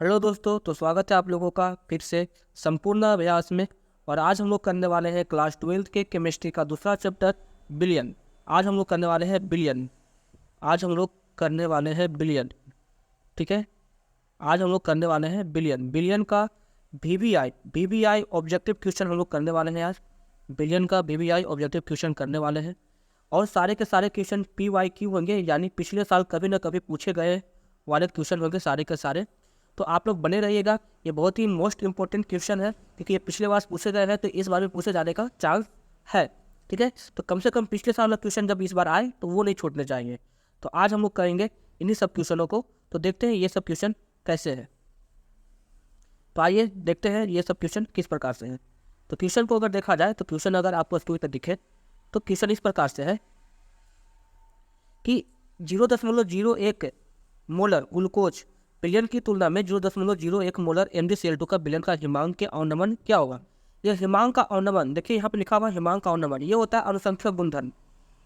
Hello दोस्तों, तो स्वागत है आप लोगों का फिर से संपूर्ण अभ्यास में। और आज हम लोग करने वाले हैं क्लास 12 के केमिस्ट्री का दूसरा चैप्टर बिलियन। आज हम लोग करने वाले हैं बिलियन। आज हम लोग करने वाले हैं बिलियन। ठीक है, आज हम लोग करने वाले हैं बिलियन। बिलियन का वीवीआई ऑब्जेक्टिव क्वेश्चन हम लोग करने वाले हैं आज। बिलियन का वीवीआई ऑब्जेक्टिव क्वेश्चन करने वाले हैं और सारे के सारे क्वेश्चन PYQ होंगे, यानी पिछले साल कभी ना कभी पूछे गए वाले क्वेश्चन होंगे सारे के सारे। तो आप लोग बने रहिएगा, ये बहुत ही मोस्ट इंपॉर्टेंट क्वेश्चन है क्योंकि ये पिछले बार पूछे गए हैं तो इस बार भी पूछे जाने का चांस है। ठीक है, तो कम से कम पिछले साल का क्वेश्चन जब इस बार आए तो वो नहीं छूटने चाहिए। तो आज हम लोग करेंगे इन्हीं सब क्वेश्चनों को। तो देखते हैं ये सब क्वेश्चन कैसे है। तो आइए देखते हैं ये सब क्वेश्चन किस प्रकार से हैं। तो क्वेश्चन को अगर देखा जाए तो क्वेश्चन अगर आपको स्क्रीन पर दिखे तो क्वेश्चन इस प्रकार से है कि 0.01 मोलर ग्लूकोज बिलियन की तुलना में 0.01 मोलर MgCl2 का बिलियन का हिमांक के अवनमन क्या होगा। ये हिमांक का अवनमन देखिए, यहाँ पे लिखा हुआ हिमांक का अवनमन, ये होता है अनुसंख्यक गुणधर्म।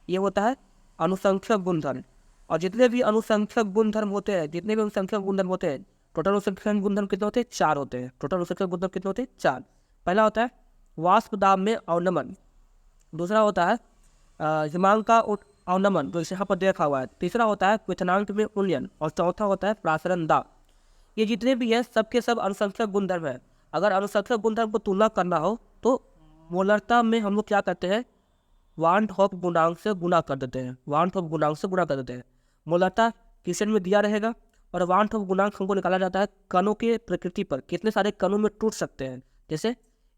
ये होता है अनुसंख्यक गुणधर्म। और जितने भी अनुसंख्यक गुणधर्म होते हैं, टोटल अनुसंख्यक गुणधर्म कितने होते हैं? 4 होते हैं। टोटल अनुसंख्यक गुणधर्म कितने होते हैं? 4। पहला होता है वाष्प दाब में अवनमन, दूसरा होता है हिमांक का अवनमन जो इसे यहाँ पर देखा हुआ है, तीसरा होता है क्वथनांक में उन्नयन और चौथा होता है प्रासरण दाब। ये जितने भी हैं सबके सब अनुसंख्यक गुणधर्म है। अगर अनुसंख्यक गुणधर्म को तुलना करना हो तो मोलरता में हम लोग क्या करते हैं? वान हॉफ गुणांक से गुणा कर देते हैं। मोलरता क्वेश्चन में दिया रहेगा और वान हॉफ गुणांक हमको निकाला जाता है कणों के प्रकृति पर, कितने सारे कणों में टूट सकते हैं। जैसे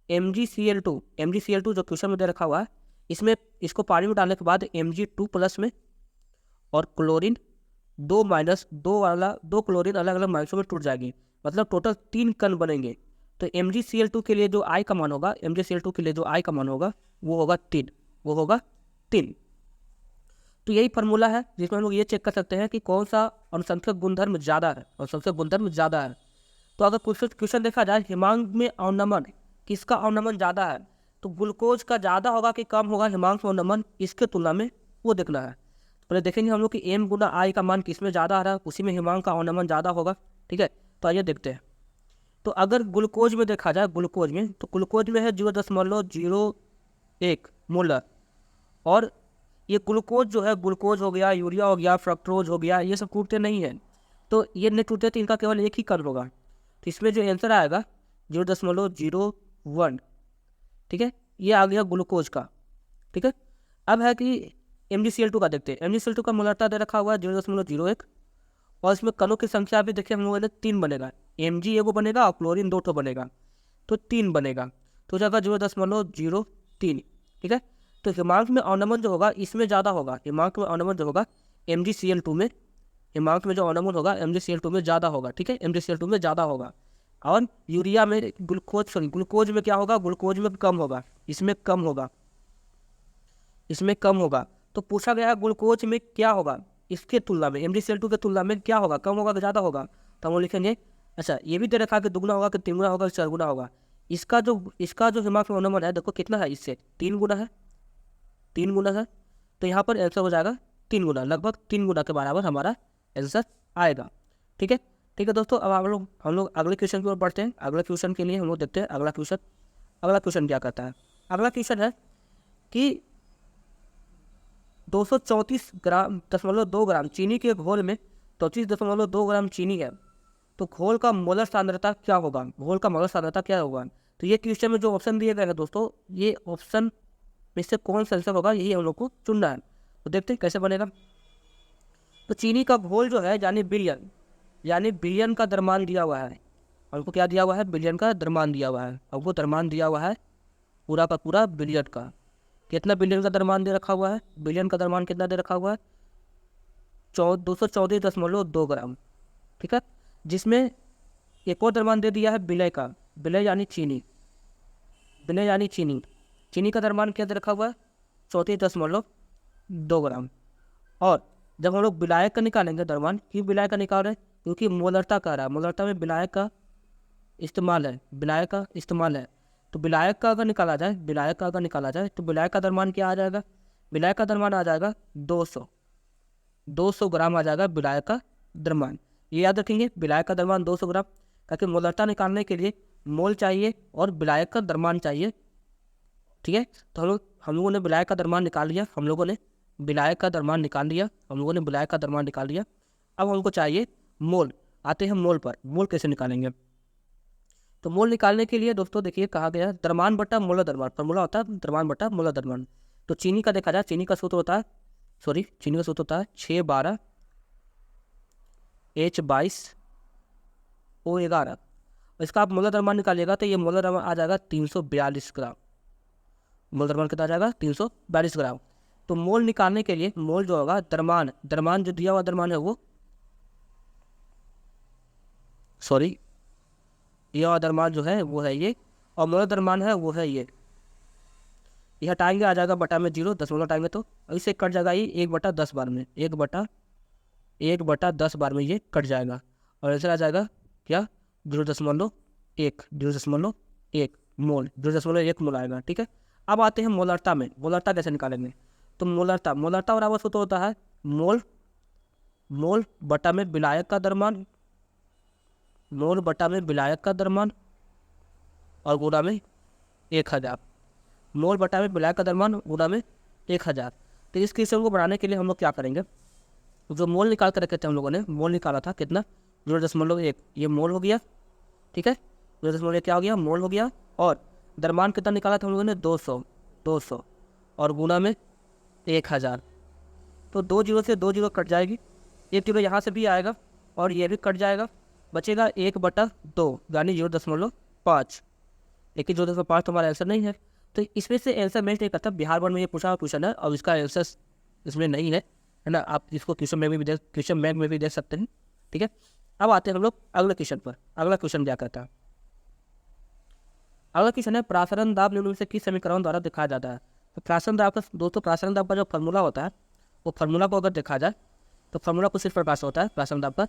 MgCl2 जो क्वेश्चन में दे रखा हुआ है, इसमें इसको पानी में डालने के बाद Mg2+ में और क्लोरीन 2- वाला 2 क्लोरीन अलग अलग माइनसों में टूट जाएगी, मतलब टोटल 3 कण बनेंगे। तो MgCl2 के लिए जो I का मान होगा, वो होगा 3। तो यही फार्मूला है जिसमें हम लोग ये चेक कर सकते हैं कि कौन सा अनुसंख्यक गुणधर्म ज़्यादा है। तो अगर क्वेश्चन देखा जाए हिमांक में अवनमन, किसका अवनमन ज़्यादा है, तो ग्लूकोज का ज़्यादा होगा कि कम होगा हिमांक में अवनमन, इसके तुलना में वो देखना है। पहले देखेंगे हम लोग कि M गुना I का मान किस में ज़्यादा आ रहा है, उसी में हिमांक का अवनमन ज़्यादा होगा। ठीक है, तो आइए देखते हैं। तो अगर ग्लूकोज में देखा जाए, ग्लूकोज में है 0.01 मोलर। और ये ग्लूकोज जो है, ग्लूकोज हो गया, यूरिया हो गया, फ्रक्टोज हो गया, ये सब टूटते नहीं हैं। तो ये नहीं टूटते तो इनका केवल एक ही कण होगा। तो इसमें जो आंसर आएगा 0.01। ठीक है, ये आ गया ग्लूकोज का। ठीक है, अब है कि MgCl2 का देखते हैं। MgCl2 का मोलरता दे रखा हुआ है 0.01 और इसमें कणों की संख्या भी देखिए हम लोगों ने 3 बनेगा। Mg एगो बनेगा और क्लोरीन 2 ठो बनेगा, तो 3 बनेगा, तो जाएगा 0.03। ठीक है, तो हिमांक में अवनमन जो होगा इसमें ज़्यादा होगा। हिमांक में अवनमन जो होगा MgCl2 में, ज़्यादा होगा। ठीक है, MgCl2 में ज़्यादा होगा। और यूरिया में ग्लूकोज में क्या होगा? ग्लूकोज में कम होगा, इसमें कम होगा। तो पूछा गया है ग्लूकोज में क्या होगा इसके तुलना में, MgCl2 के तुलना में क्या होगा, कम होगा कि ज़्यादा होगा? तो हम लिखेंगे, अच्छा ये भी दे रखा है कि दुगुना होगा कि 3 गुना होगा कि 4 गुना होगा। इसका जो हिमांक में अवनमन है, देखो कितना है, इससे 3 गुना है। तो यहाँ पर आंसर हो जाएगा 3 गुना, लगभग 3 गुना के बराबर हमारा आंसर आएगा। ठीक है दोस्तों, अब हम लोग अगले क्वेश्चन की ओर बढ़ते हैं। अगले क्वेश्चन के लिए हम लोग देखते हैं अगला क्वेश्चन क्या कहता है। अगला क्वेश्चन है कि 234.2 ग्राम चीनी के घोल में 34.2 ग्राम चीनी है, तो घोल का मोलर सांद्रता क्या होगा? तो ये क्वेश्चन में जो ऑप्शन दिए गए हैं दोस्तों, ये ऑप्शन में से कौन सा आंसर होगा, यही हम लोग को चुनना है। तो देखते हैं कैसे बनेगा। तो चीनी का घोल जो है यानी बिलियन का द्रव्यमान दिया हुआ है। हमको क्या दिया हुआ है? बिलियन का द्रव्यमान दिया हुआ है। हमको द्रव्यमान दिया हुआ है पूरा का पूरा बिलियन का। कितना बिलियन का द्रव्यमान दे रखा हुआ है? बिलियन का द्रव्यमान कितना दे रखा हुआ है? 214.2 ग्राम। ठीक है, जिसमें एक और द्रव्यमान दे दिया है विलय यानी चीनी का द्रव्यमान क्या दे रखा हुआ है? 34.2 ग्राम। और जब हम लोग विलायक का निकालेंगे द्रव्यमान, क्यों विलायक का निकाल रहे हैं? क्योंकि मोलरता कह रहा है, मोलरता में विलायक का इस्तेमाल है। तो विलायक का अगर निकाला जाए तो विलायक का द्रव्यमान क्या आ जाएगा? विलायक का द्रव्यमान आ जाएगा 200 ग्राम आ जाएगा विलायक का द्रव्यमान। ये याद रखेंगे, विलायक का द्रव्यमान 200 ग्राम। ताकि मोलरता निकालने के लिए मोल चाहिए और विलायक का द्रव्यमान चाहिए। ठीक है, तो हम लोगों ने विलायक का द्रव्यमान निकाल लिया, हम लोगों ने विलायक का द्रव्यमान निकाल लिया, हम लोगों ने विलायक का द्रव्यमान निकाल लिया। अब हमको चाहिए मोल। आते हैं मोल पर। मोल कैसे निकालेंगे? तो मोल निकालने के लिए दोस्तों देखिए कहा गया है द्रव्यमान बटा मोलर द्रव्यमान, फॉर्मूला होता है द्रव्यमान बटा मोलर द्रव्यमान। तो चीनी का देखा जाए, चीनी का सूत्र होता है चीनी का सूत्र होता है 612 H22O11। इसका आप मोलर द्रव्यमान निकालिएगा तो ये मोलर द्रव्यमान आ जाएगा 342 ग्राम। मोल द्रव्यमान कितना आ जाएगा? 342 ग्राम। तो मोल निकालने के लिए मोल जो होगा द्रव्यमान जो दिया हुआ द्रव्यमान है वो यह वाला द्रव्यमान जो है वो है ये, और मोलर द्रव्यमान है वो है ये हटाएंगे आ जाएगा बटा में 0, 10 हटाएंगे तो इससे कट जाएगा ये 1/10 बार में, 1/10 बार में ये कट जाएगा और आंसर आ जाएगा क्या? 0.1 मोल, 0.1 मोल आएगा। ठीक है, अब आते हैं मोलरता में। मोलरता कैसे निकालेंगे? तो मोलरता बराबर सूत्र होता है मोल बटा में विलायक का द्रव्यमान, मोल बटा में विलायक का द्रव्यमान और गुणा में 1000। मोल बटा में विलायक का द्रव्यमान गुणा में 1000। तो इस क्वेश्चन को बनाने के लिए हम लोग क्या करेंगे? जो मोल निकाल कर रखे थे हम लोगों ने, मोल निकाला था कितना? 0.1, ये मोल हो गया। ठीक है, 0.1 क्या हो गया? मोल हो गया। और द्रव्यमान कितना निकाला था हम लोगों ने? 200 और गुणा में 1000। तो 2 जीरो से 2 जीरो कट जाएगी, 1 जीरो यहाँ से भी आएगा और ये भी कट जाएगा, बचेगा 1/2 यानी 0.5। लेकिन 0.5 तो हमारा आंसर नहीं है, तो इसमें से आंसर मैच नहीं करता। बिहार बोर्ड में ये पूछा क्वेश्चन है और इसका आंसर इसमें नहीं है ना। आप इसको क्वेश्चन बैंक में भी देख सकते हैं। ठीक है, अब आते हैं हम लोग अगले क्वेश्चन पर। अगला क्वेश्चन क्या कहता है? अगला क्वेश्चन है प्रासरण दाब निम्न में से किस समीकरण द्वारा दिखाया जाता है? तो प्रासरण दाब का जो फॉर्मूला होता है वो फॉर्मूला को अगर देखा जाए तो फॉर्मूला कुछ इस प्रकार से होता है प्रासरण दाब का,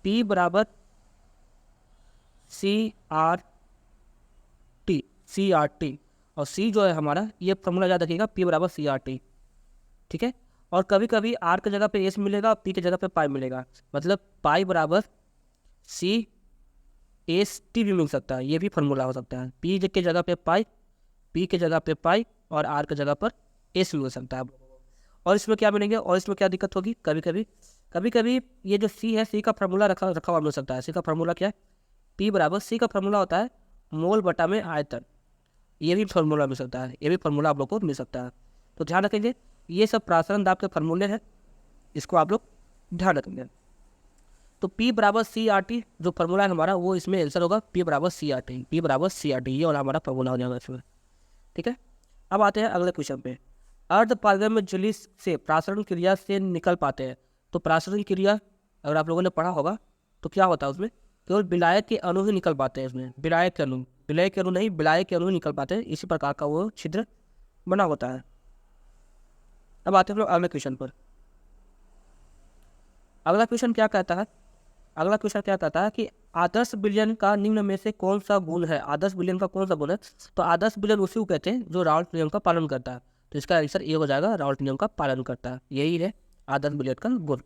P बराबर CRT और C जो है हमारा, ये फॉर्मूला याद रखिएगा, P बराबर CRT। ठीक है, और कभी कभी R की जगह पे S मिलेगा और P की जगह पे पाई मिलेगा, मतलब पाई बराबर CST भी मिल सकता है, ये भी फॉर्मूला हो सकता है। P की जगह पे पाई, P की जगह पे पाई और R की जगह पर S भी मिल सकता है। और इसमें क्या मिलेंगे और इसमें क्या दिक्कत होगी? कभी कभी ये जो C है, C का फॉर्मूला रखा हुआ मिल सकता है। C का फॉर्मूला क्या है? P बराबर C का फॉर्मूला होता है मोल बटा में आयतन, ये भी फॉर्मूला मिल सकता है, ये भी फॉर्मूला आप लोग को मिल सकता है। तो ध्यान रखेंगे, ये सब प्रासरण दाब के फॉर्मूले हैं, इसको आप लोग ध्यान रखेंगे। तो P बराबर CRT जो फॉर्मूला है हमारा, वो इसमें आंसर होगा P बराबर CRT, ये वाला हमारा फॉर्मूला हो जाएगा इसमें। ठीक है, अब आते हैं अगले क्वेश्चन पे। अर्धपारगम्य झिल्ली से प्रासरण क्रिया से निकल पाते हैं। तो प्रासरण क्रिया अगर आप लोगों ने पढ़ा होगा तो क्या होता है उसमें? केवल विलायक के अणु ही निकल पाते हैं इसमें, विलायक के अणु ही निकल पाते हैं। इसी प्रकार का वो छिद्र बना होता है। अब आते हैं हम लोग अगले क्वेश्चन पर। अगला क्वेश्चन क्या कहता है कि आदर्श विलयन का निम्न में से कौन सा गुण है? आदर्श विलयन का कौन सा गुण है? तो आदर्श विलयन उसी को कहते हैं जो राउल्ट नियम का पालन करता है। तो इसका आंसर ये हो जाएगा, राउल्ट नियम का पालन करता है, यही है आदर्श विलयन का गुण।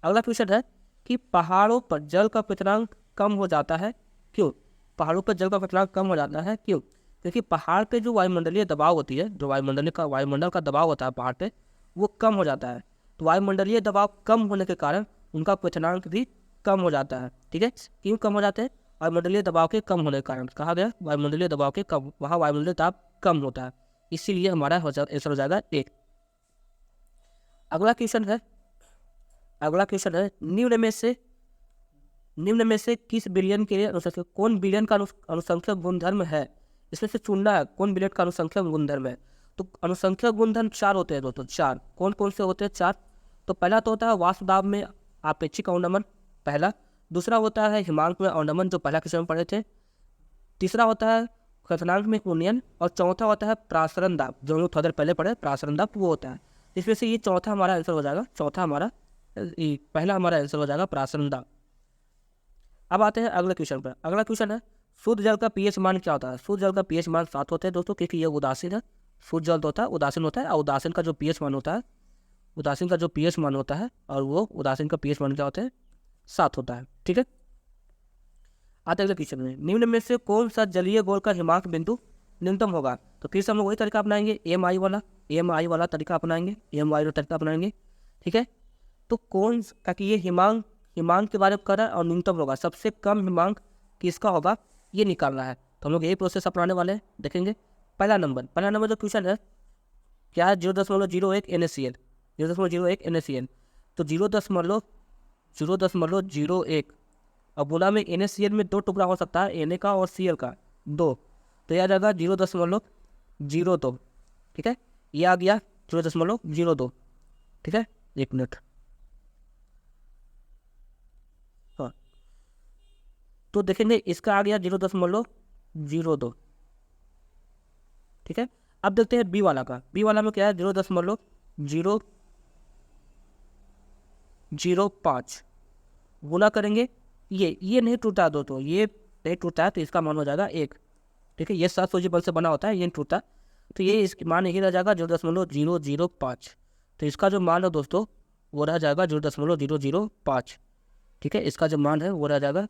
अगला क्वेश्चन है कि पहाड़ों पर जल का क्वथनांक कम हो जाता है, क्यों? पहाड़ों पर जल का क्वथनांक कम हो जाता है क्यों? क्योंकि पहाड़ पे जो वायुमंडलीय दबाव होती है, जो वायुमंडल का दबाव होता है पहाड़ पे, वो कम हो जाता है। तो वायुमंडलीय दबाव कम होने के कारण उनका क्वथनांक भी कम हो जाता है। ठीक है, क्यों कम हो जाते हैं? वायुमंडलीय दबाव के कम होने के कारण। कहा गया वायुमंडलीय दबाव के कम, वहाँ वायुमंडलीय दाब कम होता है, इसीलिए हमारा आंसर हो जाएगा 1। अगला क्वेश्चन है निम्न में से किस विलयन के लिए अनुसंख्यक, कौन विलयन का अनुसंख्यक गुणधर्म है? इसमें से चुनना है कौन विलयन का अनुसंख्यक गुणधर्म है। तो अनुसंख्यक गुणधर्म 4 होते हैं दोस्तों, 4। कौन कौन से होते हैं? 4। तो पहला तो होता है वाष्प दाब में आपेक्षिक अवनमन, पहला। दूसरा होता है हिमांक में अवनमन, जो पहला क्वेश्चन में पढ़े थे। तीसरा होता है क्वथनांक में उन्नयन और चौथा होता है प्रासरण दाब, जो हम लोग थोड़ा देर पहले पढ़े, प्रासरण दाब वो होता है। इसमें से ये चौथा हमारा आंसर हो जाएगा, पहला हमारा आंसर हो जाएगा प्रासरण दाब। अब आते हैं अगले क्वेश्चन पर। अगला क्वेश्चन है शुद्ध जल का पीएच मान क्या होता है? शुद्ध जल का पीएच मान 7 होते हैं दोस्तों, क्योंकि ये उदासीन है। शुद्ध जल होता है उदासीन होता है, और उदासीन का जो पीएच मान होता है, और वो उदासीन का पीएच मान क्या होता है? 7 होता है। ठीक है, आते अगले क्वेश्चन में, निम्न में से कौन सा जलीय गोल का हिमांक बिंदु न्यूनतम होगा। तो फिर से हम लोग वही तरीका अपनाएंगे, EMI वाला तरीका अपनाएंगे, EMI वाला तरीका अपनाएंगे। ठीक है, तो कौन, ताकि ये हिमांक के बारे में कर रहा है और न्यूनतम होगा, सबसे कम हिमांक किसका होगा ये निकालना है। तो हम लोग यही प्रोसेस अपनाने वाले हैं। देखेंगे पहला नंबर जो क्वेश्चन है क्या है, 0.01 NaCl, 0.01 NaCl। तो 0.01 अब बोला में NaCl में 2 टुकड़ा हो सकता है, Na का और Cl का 2, तो यह आ जाएगा 0.02। ठीक है, ये आ गया 0.02। ठीक है, 1 मिनट। हाँ, तो देखेंगे इसका आ गया 0.02। ठीक है, अब देखते हैं बी वाला का। बी वाला में क्या है, 0.005 गुना करेंगे। ये नहीं टूटा दोस्तों, ये नहीं टूटा है तो इसका मान हो जाएगा 1। ठीक है, ये 7 सोजिबल से बना होता है, ये नहीं टूटा, तो ये इसका मान यही रह जाएगा 0.005। तो इसका जो मान है दोस्तों वो रह जाएगा 0.005। ठीक है, इसका जो मान है वो रह जाएगा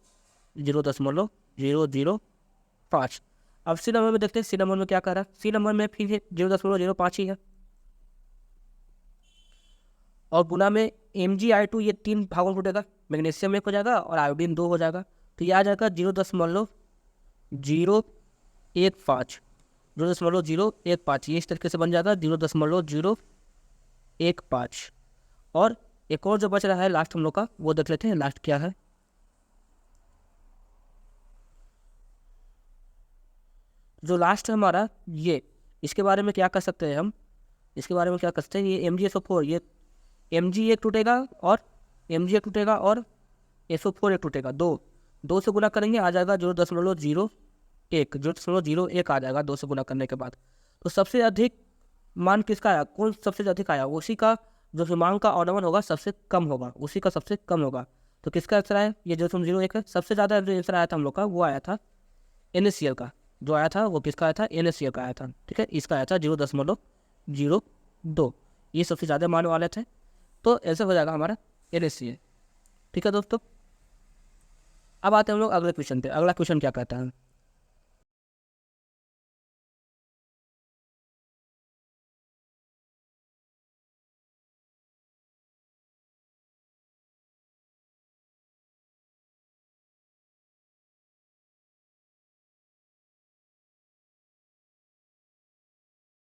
0.005। अब सी नंबर में देखते हैं, सी नंबर में क्या कर रहा है। सी नंबर में फिर 0.05 ही है, और गुना में MgI2 ये 3 भागों में टूटेगा, मैग्नीशियम 1 हो जाएगा और आयोडीन 2 हो जाएगा। तो ये आ जाएगा 0.015 ये इस तरीके से बन जाएगा 0.015। और एक और जो बच रहा है लास्ट हम लोग का, वो देख लेते हैं लास्ट क्या है। जो लास्ट है हमारा ये, इसके बारे में क्या कर सकते हैं हम, इसके बारे में क्या कर सकते हैं, ये MgSO4, ये Mg एक टूटेगा और SO4 एक टूटेगा, 2 से गुना करेंगे आ जाएगा 0.01 आ जाएगा 2 से गुना करने के बाद। तो सबसे अधिक मान किसका आया, कौन सबसे अधिक आया, उसी का जो हिमांक का ऑर्डर होगा सबसे कम होगा, उसी का सबसे कम होगा। तो किसका आंसर आया, ये 0.01 है। सबसे ज़्यादा जो आंसर आया था हम लोग का वो आया था NaCl का, जो आया था वो किसका आया था, NaCl का आया था। ठीक है, इसका आया था 0.02, ये सबसे ज़्यादा मान वाले थे। तो ऐसे हो जाएगा हमारा NaCl। ठीक है दोस्तों, अब आते हैं हम लोग अगले क्वेश्चन पे। अगला क्वेश्चन क्या कहता है,